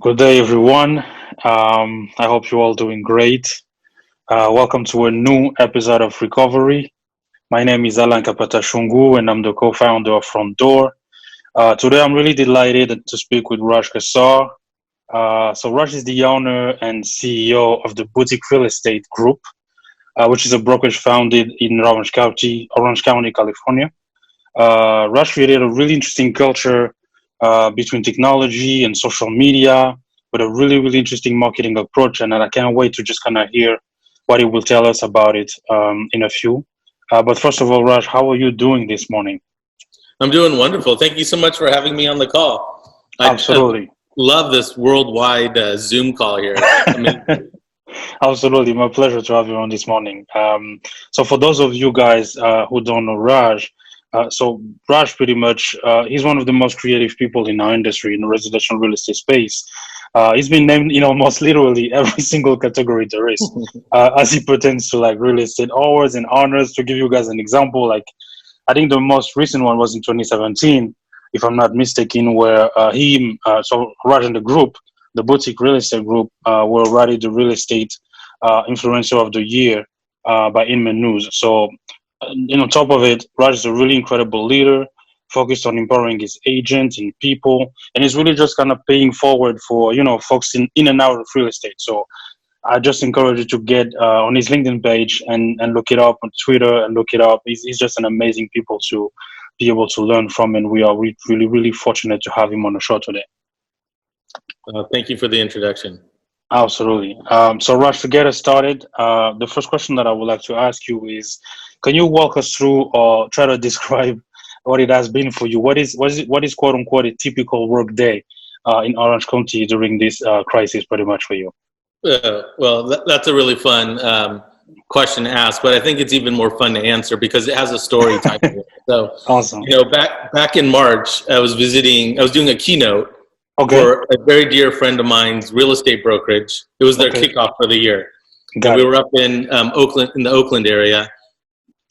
Good day, everyone. I hope you're all doing great. Welcome to a new episode of Recovery. My name is Alain Kapatashungu, and I'm the co-founder of FRONTDDOR. Today, I'm really delighted to speak with Raj Qsar. So Raj is the owner and CEO of the Boutique Real Estate Group, which is a brokerage founded in Orange County, California. Raj created a really interesting culture between technology and social media with a really, really interesting marketing approach. And I can't wait to just kind of hear what he will tell us about it in a few. But first of all, Raj, how are you doing this morning? I'm doing wonderful. Thank you so much for having me on the call. Absolutely. I love this worldwide Zoom call here. Absolutely. My pleasure to have you on this morning. So for those of you guys who don't know Raj, so Raj pretty much, he's one of the most creative people in our industry in the residential real estate space. He's been named in almost literally every single category there is, as it pertains to like real estate awards and honors. To give you guys an example, like I think the most recent one was in 2017, if I'm not mistaken, where so Raj and the group, the Boutique Real Estate Group, were awarded the Real Estate Influencer of the Year by Inman News. So on top of it, Raj is a really incredible leader, focused on empowering his agents and people, and he's really just kind of paying forward for folks in and out of real estate. So I just encourage you to get on his LinkedIn page and look it up on Twitter and look it up. He's just an amazing people to be able to learn from, and we are really, really fortunate to have him on the show today. Thank you for the introduction. Absolutely. So Raj, to get us started, the first question that I would like to ask you is, can you walk us through or try to describe what it has been for you? What is quote unquote a typical work day in Orange County during this crisis pretty much for you? Well, that's a really fun question to ask, but I think it's even more fun to answer because it has a story type of it. So, awesome. Back in March, I was doing a keynote for a very dear friend of mine's real estate brokerage. It was their kickoff for the year. And we were up in the Oakland area.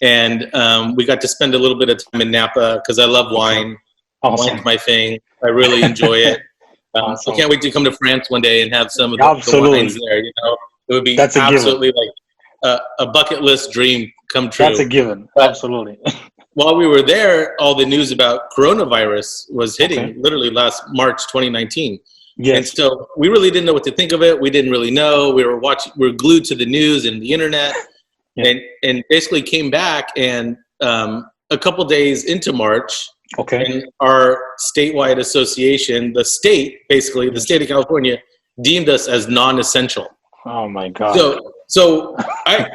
And we got to spend a little bit of time in Napa because I love wine. Awesome. Wine's my thing. I really enjoy it. Awesome. I can't wait to come to France one day and have some of the wines there. It would be absolutely like a bucket list dream come true. That's a given. Absolutely. While we were there, all the news about coronavirus was hitting literally last March 2019. Yes. And so we really didn't know what to think of it. We didn't really know. We were glued to the news and the internet. Yeah. And basically came back, and a couple days into March, and our statewide association, the state of California, deemed us as non-essential. Oh my God! So I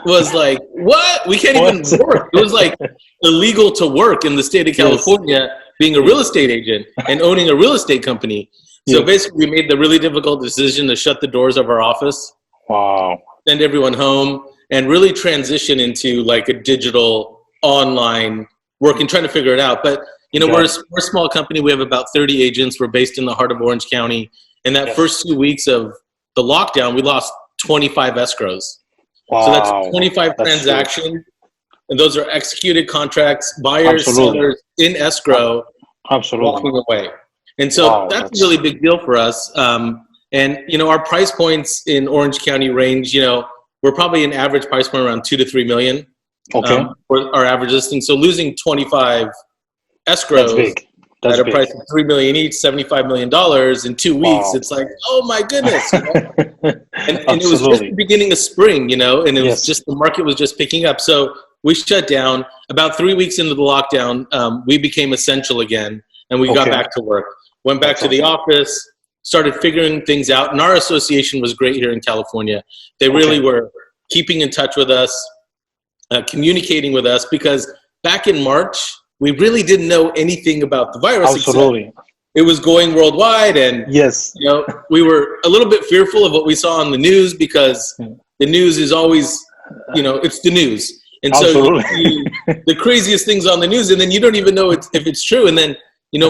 was like, "What? We can't even work." It was like illegal to work in the state of California, being a real estate agent and owning a real estate company. So basically, we made the really difficult decision to shut the doors of our office. Wow! Send everyone home. And really transition into like a digital online work and trying to figure it out. But, we're a small company. We have about 30 agents. We're based in the heart of Orange County. And that first 2 weeks of the lockdown, we lost 25 escrows. Wow. So that's 25 transactions. And those are executed contracts, buyers, sellers in escrow, walking away. And so that's a really big deal for us. And, our price points in Orange County range, we're probably an average price point around $2 to $3 million for our average listing. So losing 25 escrows at a price of $3 million each, $75 million in 2 weeks, it's like, oh my goodness. And it was just the beginning of spring, and it was just the market was just picking up. So we shut down. About 3 weeks into the lockdown, we became essential again, and we got back to work. Went back to the office. Started figuring things out, and our association was great here in California. They really were keeping in touch with us, communicating with us, because back in March, we really didn't know anything about the virus. Absolutely. It was going worldwide, and we were a little bit fearful of what we saw on the news because the news is always, it's the news. And so you see the craziest things on the news, and then you don't even know if it's true. And then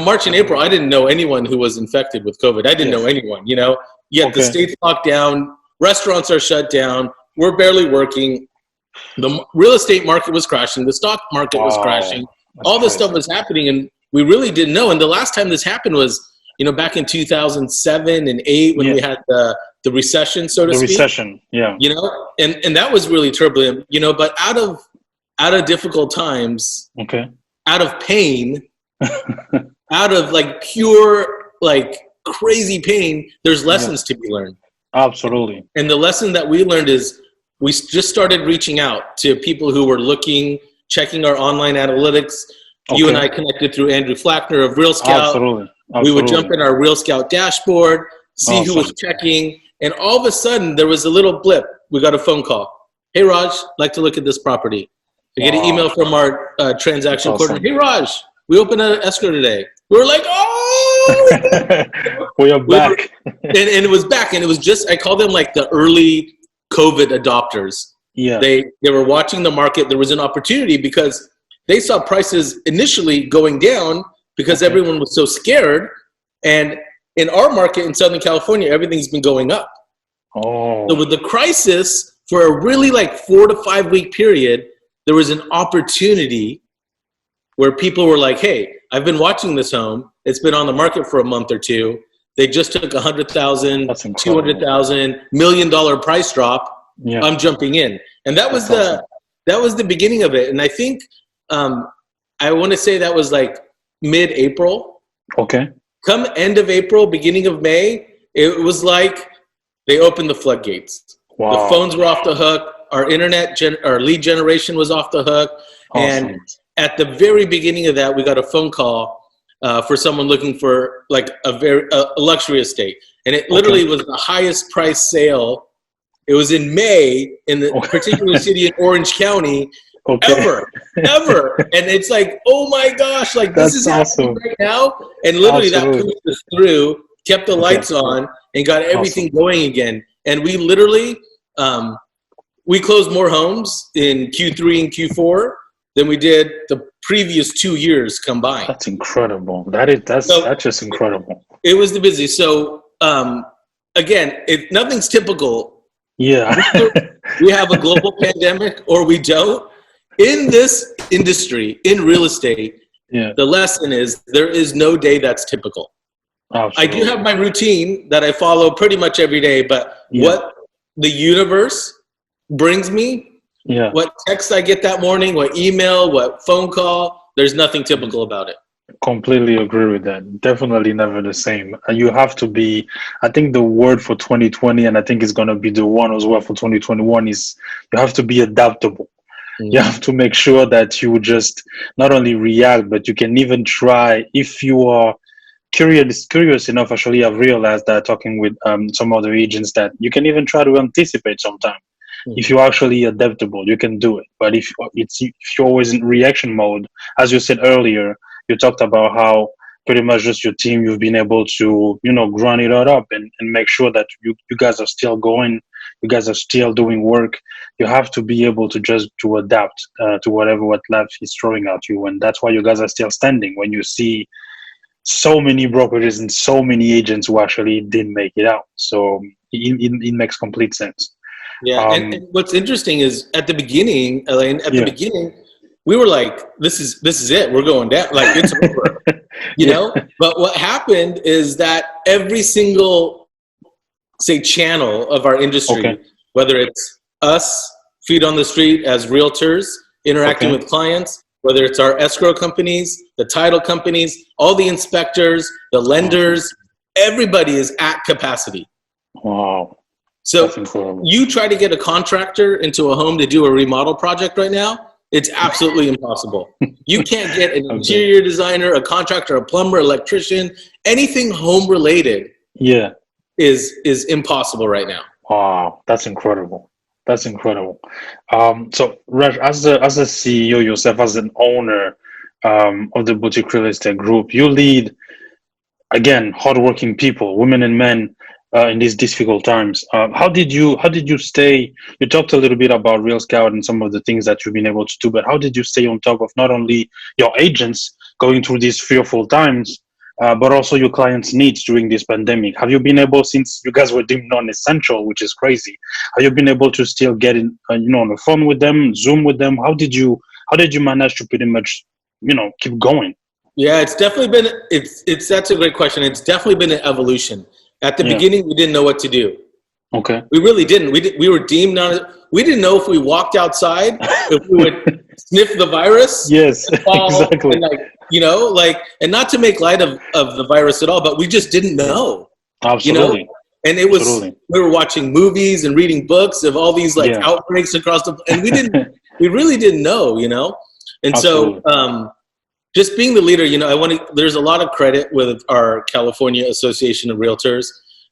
March and April, I didn't know anyone who was infected with COVID. I didn't know anyone, Yet the state's locked down, restaurants are shut down, we're barely working. The real estate market was crashing, the stock market was crashing. All this stuff was happening, and we really didn't know. And the last time this happened was back in 2007 and 8 when we had the recession, so to speak. The recession, yeah. And that was really turbulent, but out of difficult times, out of pain, out of like pure, like crazy pain, there's lessons to be learned. Absolutely. And the lesson that we learned is we just started reaching out to people who were looking, checking our online analytics. You and I connected through Andrew Flackner of Real Scout. Absolutely. We would jump in our Real Scout dashboard, see who was checking, and all of a sudden there was a little blip. We got a phone call. Hey, Raj, like to look at this property. I get an email from our transaction coordinator. Hey, Raj, we opened an escrow today. We were like, oh! We are back. And it was back, and it was just, I call them like the early COVID adopters. Yeah. They were watching the market. There was an opportunity because they saw prices initially going down because everyone was so scared. And in our market in Southern California, everything's been going up. Oh. So with the crisis, for a really like 4 to 5 week period, there was an opportunity where people were like, hey, I've been watching this home. It's been on the market for a month or two. They just took $100,000, $200,000, $1 million price drop. Yeah. I'm jumping in. And that was the beginning of it. And I think I want to say that was like mid-April. Okay. Come end of April, beginning of May, it was like they opened the floodgates. Wow. The phones were off the hook. Our our lead generation was off the hook. Awesome. And at the very beginning of that, we got a phone call for someone looking for like a luxury estate. And it literally was the highest price sale. It was in May in the particular city in Orange County ever. And it's like, oh my gosh, like this is happening right now. And literally that pushed us through, kept the lights on, and got everything going again. And we literally, we closed more homes in Q3 and Q4 than we did the previous 2 years combined. That's incredible. That's just incredible. It was the busy. So again, nothing's typical. Yeah. We have a global pandemic or we don't. In this industry, in real estate, the lesson is there is no day that's typical. Absolutely. I do have my routine that I follow pretty much every day, but what the universe brings me, what text I get that morning, what email, what phone call, there's nothing typical about it. Completely agree with that. Definitely never the same. You have to be, I think the word for 2020, and I think it's going to be the one as well for 2021, is you have to be adaptable. Mm-hmm. You have to make sure that you just not only react, but you can even try, if you are curious enough. Actually, I've realized that talking with some other agents that you can even try to anticipate sometime. Mm-hmm. If you're actually adaptable, you can do it. But if you're always in reaction mode, as you said earlier, you talked about how pretty much just your team, you've been able to, grind it all up and make sure that you guys are still going, you guys are still doing work. You have to be able to adapt to what life is throwing at you. And that's why you guys are still standing when you see so many brokerages and so many agents who actually didn't make it out. So it makes complete sense. Yeah, and what's interesting is at the beginning, Alain, the beginning, we were like, this is it. We're going down. Like, it's over, you know? But what happened is that every single, say, channel of our industry, whether it's us, feet on the street as realtors, interacting with clients, whether it's our escrow companies, the title companies, all the inspectors, the lenders, everybody is at capacity. Wow. So you try to get a contractor into a home to do a remodel project right now, it's absolutely impossible. You can't get an interior designer, a contractor, a plumber, electrician, anything home related. Yeah, is impossible right now. Wow, that's incredible. That's incredible. So Raj, as a CEO yourself, as an owner of the Boutique Real Estate Group, you lead, again, hardworking people, women and men, in these difficult times. How did you stay? You talked a little bit about Real Scout and some of the things that you've been able to do, but how did you stay on top of not only your agents going through these fearful times, but also your clients' needs during this pandemic? Have you been able, since you guys were deemed non-essential, which is crazy, have you been able to still get in, on the phone with them, Zoom with them? How did you manage to pretty much, keep going? Yeah, it's definitely been, that's a great question. It's definitely been an evolution. At the beginning, we didn't know what to do. Okay. We really didn't. We were deemed we didn't know if we walked outside, if we would sniff the virus. Yes, and fall, exactly. And and not to make light of the virus at all, but we just didn't know. Absolutely. And it was, we were watching movies and reading books of all these outbreaks across and we really didn't know, And Absolutely. so, just being the leader, there's a lot of credit with our California Association of Realtors.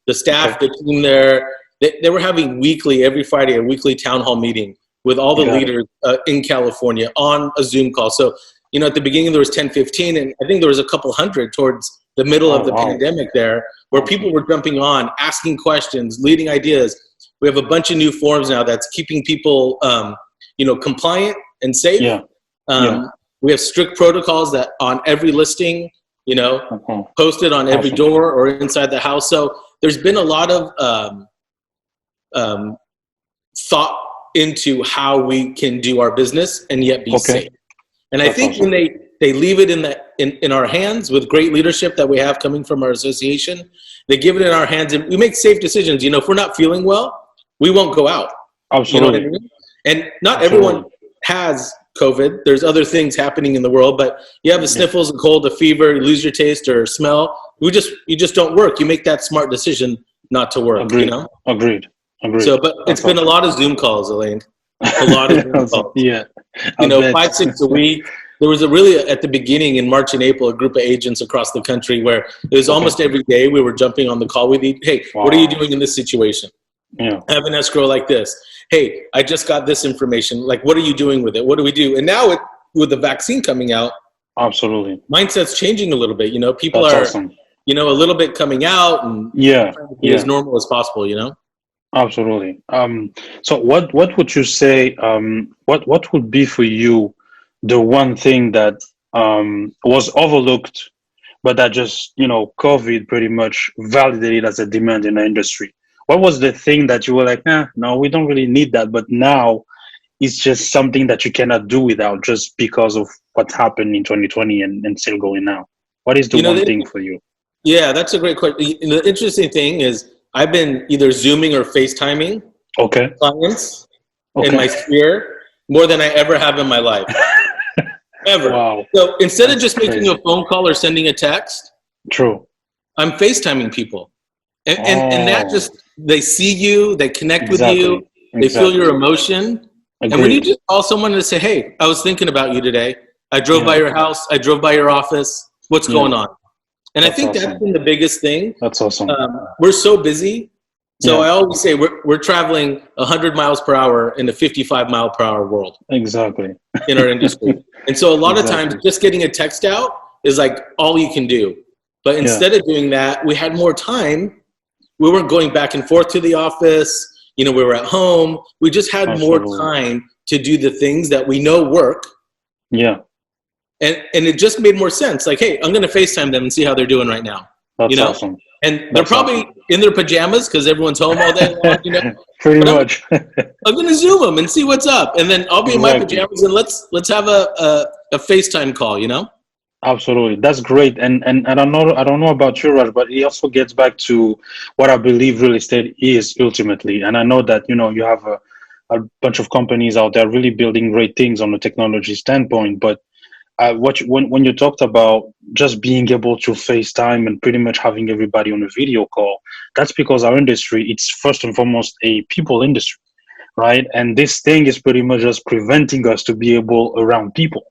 The staff, the team there, they were having every Friday, a weekly town hall meeting with all the leaders in California on a Zoom call. So, at the beginning there was 10, 15, and I think there was a couple hundred towards the middle of the pandemic there, where people were jumping on, asking questions, leading ideas. We have a bunch of new forms now that's keeping people, compliant and safe. We have strict protocols that on every listing, posted on every door or inside the house. So there's been a lot of thought into how we can do our business and yet be safe. And I think when they leave it in our hands with great leadership that we have coming from our association, they give it in our hands and we make safe decisions. If we're not feeling well, we won't go out. Absolutely. You know what I mean? And not everyone has COVID. There's other things happening in the world, but you have the sniffles, a cold, a fever, you lose your taste or smell. You just don't work. You make that smart decision not to work. Agreed. So, but it's been a lot of Zoom calls, Alain. A lot of Zoom calls. 5, 6 a week. There was at the beginning in March and April, a group of agents across the country where it was almost every day we were jumping on the call with each. Hey, what are you doing in this situation? I have an escrow like this. Hey, I just got this information. Like, what are you doing with it? What do we do? And now with the vaccine coming out, absolutely, mindset's changing a little bit. People are, a little bit coming out and trying to be as normal as possible. Absolutely. So what would you say? What would be for you the one thing that was overlooked, but that just COVID pretty much validated as a demand in the industry? What was the thing that you were like, no, we don't really need that, but now it's just something that you cannot do without just because of what happened in 2020 and still going now? What is the one thing for you? Yeah, that's a great question. The interesting thing is I've been either Zooming or Facetiming clients in my sphere more than I ever have in my life. Ever. Wow. So instead of just making a phone call or sending a text, I'm Facetiming people. And that just, they see you, they connect with you, they feel your emotion. Agreed. And when you just call someone and say, hey, I was thinking about you today. I drove by your house. I drove by your office. What's going on? And I think that's been the biggest thing. That's awesome. We're so busy. So I always say we're traveling 100 miles per hour in a 55 mile per hour world. Exactly. In our industry. And so a lot of times just getting a text out is like all you can do. But instead of doing that, we had more time. We weren't going back and forth to the office. We were at home. We just had more time to do the things that we know work. Yeah. And it just made more sense. Like, hey, I'm going to FaceTime them and see how they're doing right now. That's awesome. And they're probably in their pajamas because everyone's home all day long, Pretty much. I'm going to Zoom them and see what's up. And then I'll be in my pajamas and let's have a FaceTime call, Absolutely. That's great. And I don't know about you, Raj, but it also gets back to what I believe real estate is ultimately. And I know that, you have a bunch of companies out there really building great things on the technology standpoint, but when you talked about just being able to FaceTime and pretty much having everybody on a video call, that's because our industry, it's first and foremost a people industry, right? And this thing is pretty much just preventing us to be able around people.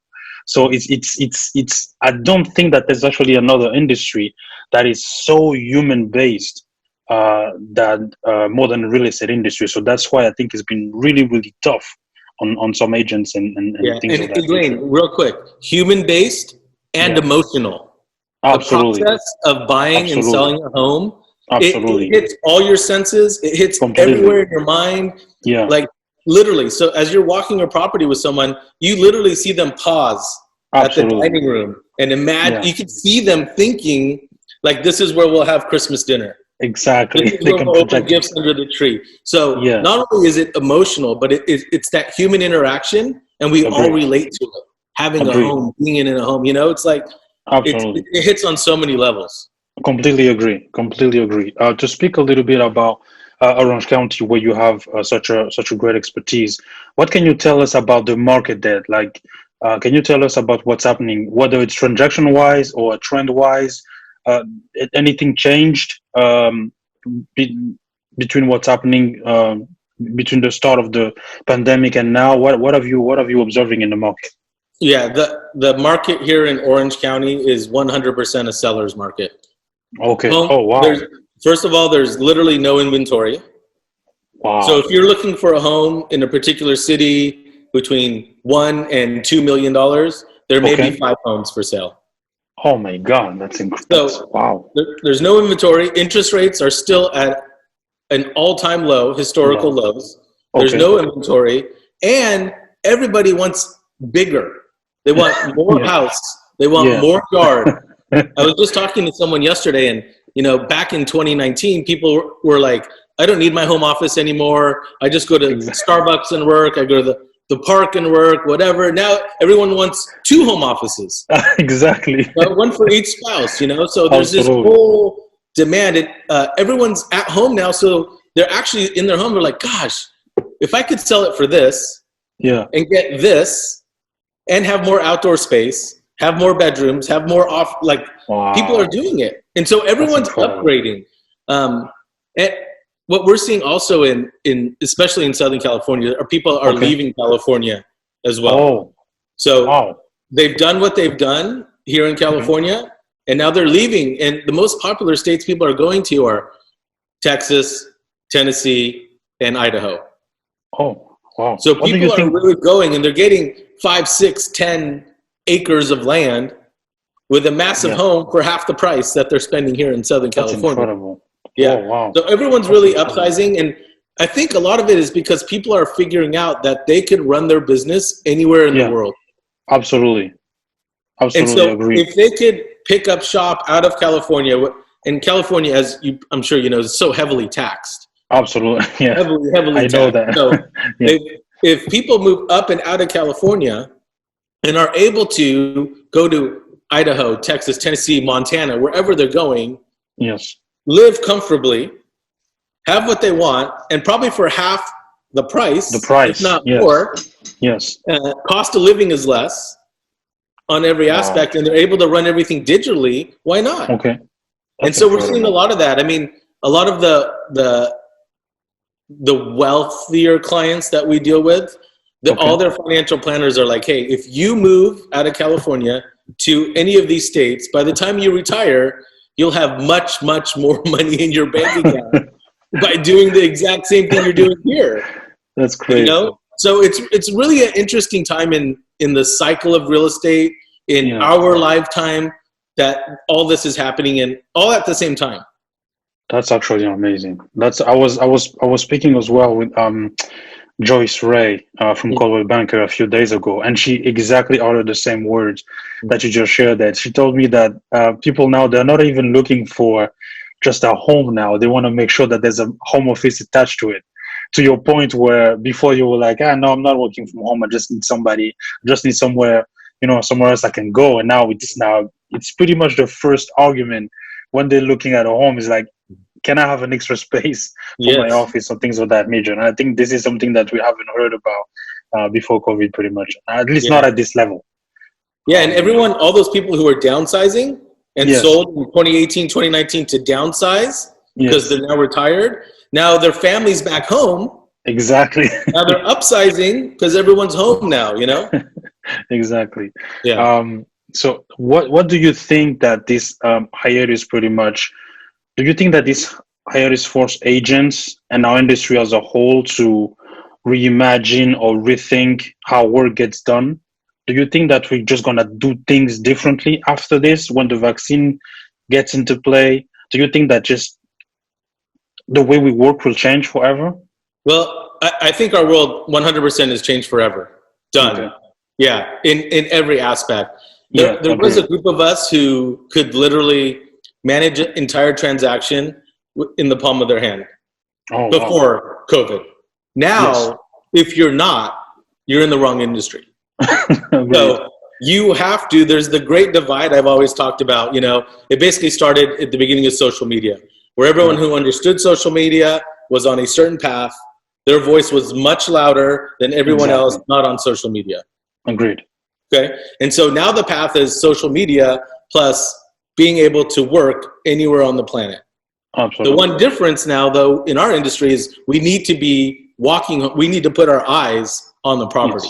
So it's I don't think that there's actually another industry that is so human based that more than the real estate industry. So that's why I think it's been really, really tough on some agents and things like that. Elaine, real quick, human-based and emotional. Absolutely. The process of buying and selling a home, absolutely, it hits all your senses. It hits everywhere in your mind. Yeah. Like literally. So as you're walking a property with someone, you literally see them pause at the dining room and imagine. You can see them thinking like, this is where we'll have Christmas dinner. Exactly. They can open gifts under the tree. So not only is it emotional, but it's that human interaction, and we all relate to it. Having a home, being in a home, it's like Absolutely. It hits on so many levels. Completely agree. Completely agree. To speak a little bit about Orange County, where you have such a great expertise, what can you tell us about the market there? Like, can you tell us about what's happening, whether it's transaction wise or trend wise? Anything changed be, between what's happening between the start of the pandemic and now? What have you observing in the market? Yeah, the market here in Orange County is 100% a seller's market. Okay. Oh, wow. First of all, there's literally no inventory. Wow. So if you're looking for a home in a particular city between $1 and $2 million, there may be 5 homes for sale. Oh my God, that's incredible. So wow. There's no inventory. Interest rates are still at an all-time low, historical lows. There's no inventory, and everybody wants bigger. They want more house. They want more yard. I was just talking to someone yesterday, and back in 2019, people were like, "I don't need my home office anymore. I just go to Starbucks and work. I go to the park and work, whatever." Now everyone wants 2 home offices. Exactly. One for each spouse. So there's this whole demand. Everyone's at home now, so they're actually in their home. They're like, "Gosh, if I could sell it for this, and get this, and have more outdoor space, have more bedrooms, have more people are doing it." And so everyone's upgrading. And what we're seeing also in especially in Southern California, are people are leaving California as well. Oh. So they've done what they've done here in California, and now they're leaving. And the most popular states people are going to are Texas, Tennessee, and Idaho. Oh, wow. So people are really going, and they're getting 5, 6, 10 acres of land with a massive home for half the price that they're spending here in Southern California. That's incredible. Yeah. Oh, wow. So everyone's really upsizing, and I think a lot of it is because people are figuring out that they could run their business anywhere in the world. Absolutely. And so agree. if they could pick up shop out of California, and California, as I'm sure you know, is so heavily taxed. Absolutely. Yeah. Heavily taxed. I know that. So if people move up and out of California and are able to go to Idaho, Texas, Tennessee, Montana, wherever they're going, live comfortably, have what they want, and probably for half the price, if not more. Cost of living is less on every aspect, and they're able to run everything digitally. Why not? Okay. And so we're seeing a lot of that. I mean, a lot of the wealthier clients that we deal with, all their financial planners are like, "Hey, if you move out of California to any of these states, by the time you retire, you'll have much, much more money in your bank account by doing the exact same thing you're doing here." That's crazy. So it's really an interesting time in the cycle of real estate in our lifetime that all this is happening in all at the same time. That's actually amazing. I was speaking as well with Joyce Ray from Coldwell Banker a few days ago, and she exactly uttered the same words that you just shared. That she told me that people now, they're not even looking for just a home now. They want to make sure that there's a home office attached to it. To your point, where before you were like, no, I'm not working from home. I just need somebody. I just need somewhere, somewhere else I can go. And now it's pretty much the first argument when they're looking at a home is like, can I have an extra space for my office or things of that nature? And I think this is something that we haven't heard about before COVID, pretty much, at least not at this level. Yeah, and all those people who are downsizing and sold in 2018, 2019 to downsize because they're now retired. Now their family's back home. Exactly. Now they're upsizing because everyone's home now, Exactly. Yeah. So what do you think that this hiatus pretty much, do you think that this hiatus forced agents and our industry as a whole to reimagine or rethink how work gets done? Do you think that we're just going to do things differently after this when the vaccine gets into play? Do you think that just the way we work will change forever? Well, I think our world 100% has changed forever. Done. Okay. Yeah, in every aspect. There was a group of us who could literally manage an entire transaction in the palm of their hand before COVID. Now, if you're not, you're in the wrong industry. So you have to, there's the great divide I've always talked about, you know, it basically started at the beginning of social media, where everyone who understood social media was on a certain path. Their voice was much louder than everyone else not on social media. Agreed. Okay. And so now the path is social media plus being able to work anywhere on the planet. Absolutely. The one difference now, though, in our industry is we need to be walking, we need to put our eyes on the property.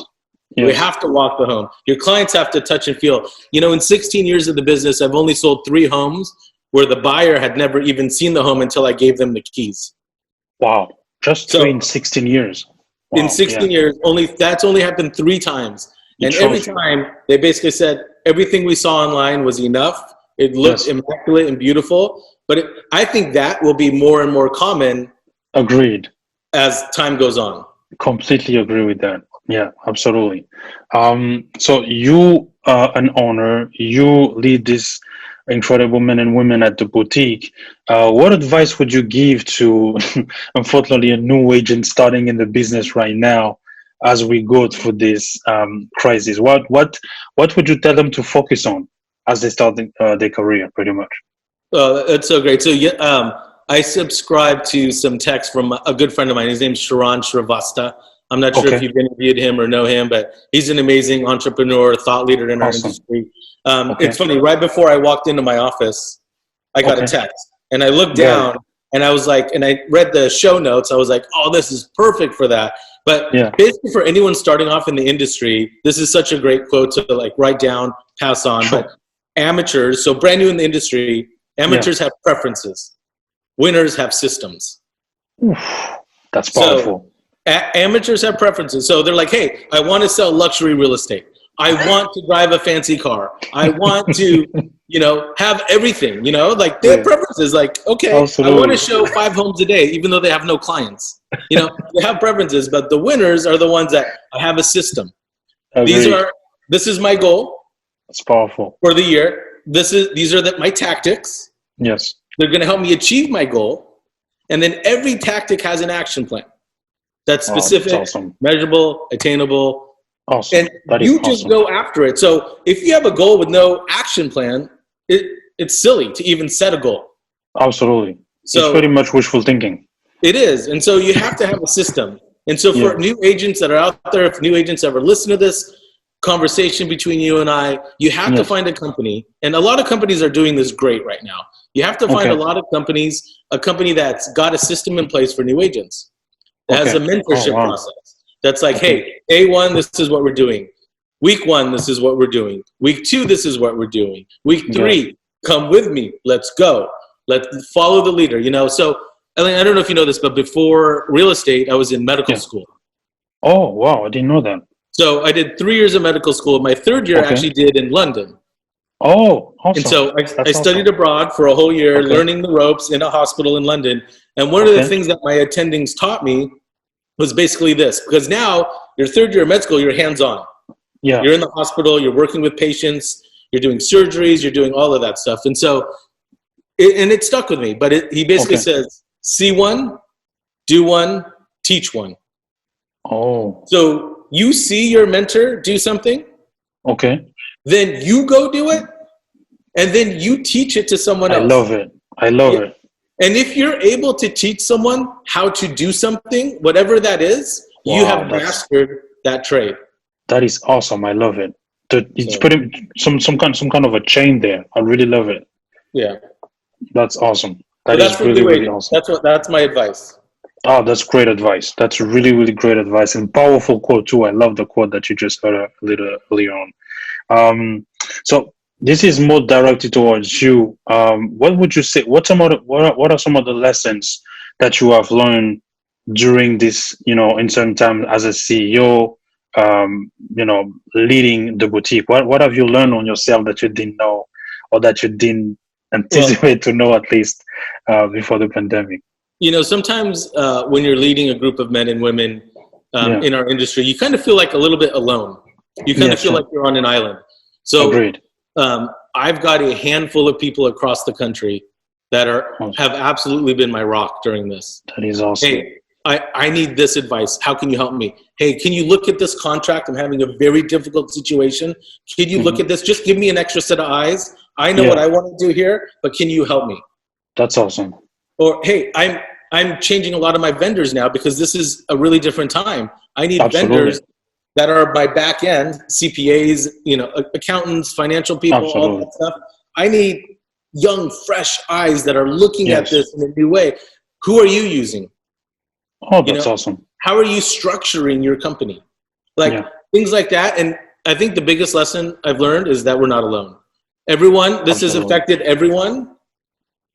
Yes. We have to walk the home. Your clients have to touch and feel. You know, in 16 years of the business, I've only sold 3 homes where the buyer had never even seen the home until I gave them the keys. Wow. Just 3 in 16 years. Wow. In 16 years, that's only happened 3 times. And every time they basically said, everything we saw online was enough. It looked immaculate and beautiful. But I think that will be more and more common. Agreed. As time goes on. Completely agree with that. Yeah, absolutely. So you are an owner, you lead this incredible men and women at the boutique. What advice would you give to, unfortunately, a new agent starting in the business right now as we go through this crisis? What would you tell them to focus on as they start their career, pretty much? That's so great. So I subscribe to some text from a good friend of mine. His name's Sharon Shrivasta. I'm not sure if you've interviewed him or know him, but he's an amazing entrepreneur, thought leader in our industry. It's funny, right before I walked into my office, I got a text. And I looked down and I was like, and I read the show notes. I was like, oh, this is perfect for that. But basically for anyone starting off in the industry, this is such a great quote to like write down, pass on. Sure. But amateurs, so brand new in the industry, amateurs have preferences. Winners have systems. Oof, that's powerful. So, amateurs have preferences. So they're like, hey, I want to sell luxury real estate. I want to drive a fancy car. I want to, you know, have everything, you know, like they have preferences. Like, okay, absolutely. I want to show 5 homes a day, even though they have no clients. You know, they have preferences, but the winners are the ones that I have a system. Agreed. This is my goal. That's powerful. For the year. These are my tactics. Yes. They're going to help me achieve my goal. And then every tactic has an action plan. That's specific, that's awesome. Measurable, attainable. Awesome. And you just go after it. So if you have a goal with no action plan, it's silly to even set a goal. Absolutely. So it's pretty much wishful thinking. It is. And so you have to have a system. And so for new agents that are out there, if new agents ever listen to this conversation between you and I, you have to find a company. And a lot of companies are doing this great right now. You have to find a lot of companies, a company that's got a system in place for new agents. That has a mentorship process. That's like, hey, A1, this is what we're doing. Week 1, this is what we're doing. Week 2, this is what we're doing. Week 3, come with me. Let's go. Let's follow the leader. You know, so Alain, I don't know if you know this, but before real estate, I was in medical school. Oh, wow. I didn't know that. So I did 3 years of medical school. My 3rd year I actually did in London. Oh, awesome. And so I studied abroad for a whole year, learning the ropes in a hospital in London. And one of the things that my attendings taught me was basically this, because now your 3rd year of med school, you're hands-on. Yeah. You're in the hospital, you're working with patients, you're doing surgeries, you're doing all of that stuff. And so, it stuck with me, but he basically says, see one, do one, teach one. Oh. So you see your mentor do something. Okay. Then you go do it, and then you teach it to someone else. I love it. I love it. And if you're able to teach someone how to do something, whatever that is, you have mastered that trade. That is awesome. I love it. It's pretty some kind of a chain there. I really love it. Yeah. That's awesome. That's really, really awesome. That's my advice. Oh, that's great advice. That's really, really great advice, and powerful quote too. I love the quote that you just heard a little earlier on. So this is more directed towards you. What would you say? What are some of the lessons that you have learned during this, in certain time as a CEO, leading the boutique? What have you learned on yourself that you didn't know, or that you didn't anticipate to know, at least before the pandemic? Sometimes when you're leading a group of men and women in our industry, you kind of feel like a little bit alone. You kind of feel like you're on an island. So agreed. I've got a handful of people across the country that have absolutely been my rock during this. That is awesome. Hey, I need this advice. How can you help me? Hey, can you look at this contract? I'm having a very difficult situation. Can you look at this? Just give me an extra set of eyes. I know what I want to do here, but can you help me? That's awesome. Or, hey, I'm changing a lot of my vendors now because this is a really different time. I need vendors that are my back end, CPAs, accountants, financial people, all that stuff. I need young, fresh eyes that are looking at this in a new way. Who are you using? Oh, that's awesome. How are you structuring your company? Things like that. And I think the biggest lesson I've learned is that we're not alone. This has affected everyone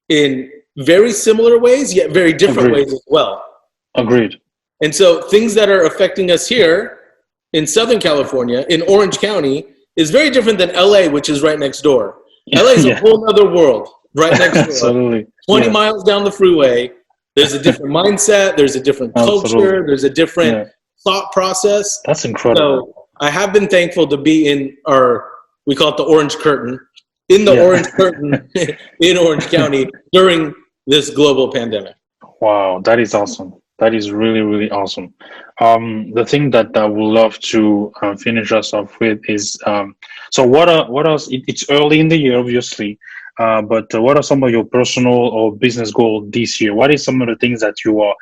in very similar ways, yet very different ways as well. Agreed. And so things that are affecting us here in Southern California, in Orange County, is very different than LA, which is right next door. LA is a whole other world right next door. Absolutely. 20 miles down the freeway. There's a different mindset. There's a different culture. There's a different thought process. That's incredible. So I have been thankful to be in we call it the Orange Curtain, in the Orange Curtain in Orange County during this global pandemic. Wow, that is awesome. That is really, really awesome. The thing that I would love to finish us off with is, so what else? It's early in the year, obviously, but what are some of your personal or business goals this year? What is some of the things that you are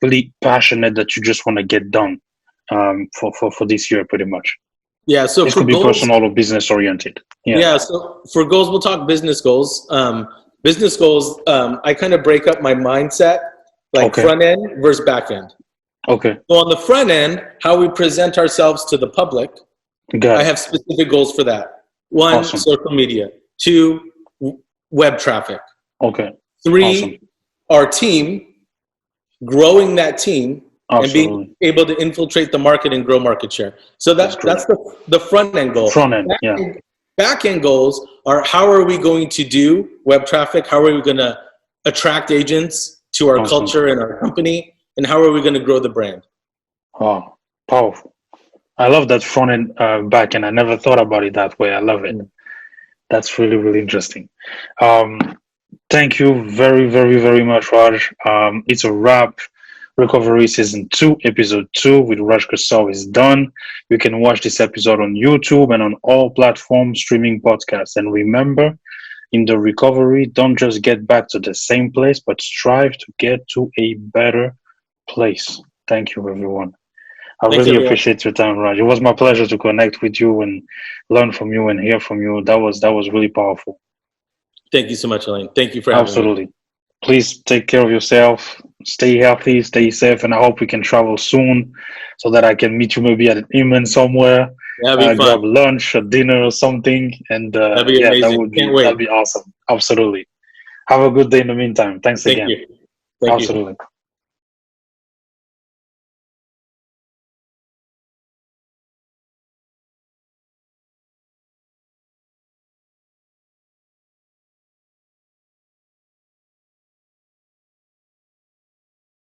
really passionate that you just want to get done for this year, pretty much? Yeah, so this could be personal or business oriented. So for goals, we'll talk business goals. Business goals, I kind of break up my mindset, front end versus back end. Okay. So on the front end, how we present ourselves to the public, I have specific goals for that. 1, social media. 2, web traffic. Okay. 3, our team, growing that team. Absolutely. And being able to infiltrate the market and grow market share. So that's the front end goal. Front end, Back end goals are how are we going to do web traffic? How are we going to attract agents to our culture and our company? And how are we going to grow the brand? Oh, powerful. I love that front end, back end. I never thought about it that way. I love it. That's really, really interesting. Thank you very, very, very much, Raj. It's a wrap. Recovery Season 2, Episode 2 with Raj Qsar is done. You can watch this episode on YouTube and on all platforms streaming podcasts. And remember, in the recovery, don't just get back to the same place, but strive to get to a better place. Thank you, everyone. I really appreciate your time, Raj. It was my pleasure to connect with you and learn from you and hear from you. That was really powerful. Thank you so much, Alain. Thank you for having me. Please take care of yourself. Stay healthy, stay safe, and I hope we can travel soon so that I can meet you maybe at an Inman somewhere. Grab lunch or dinner or something. And that'd be amazing. That'd be awesome. Absolutely. Have a good day in the meantime. Thanks again. Thank you. Absolutely.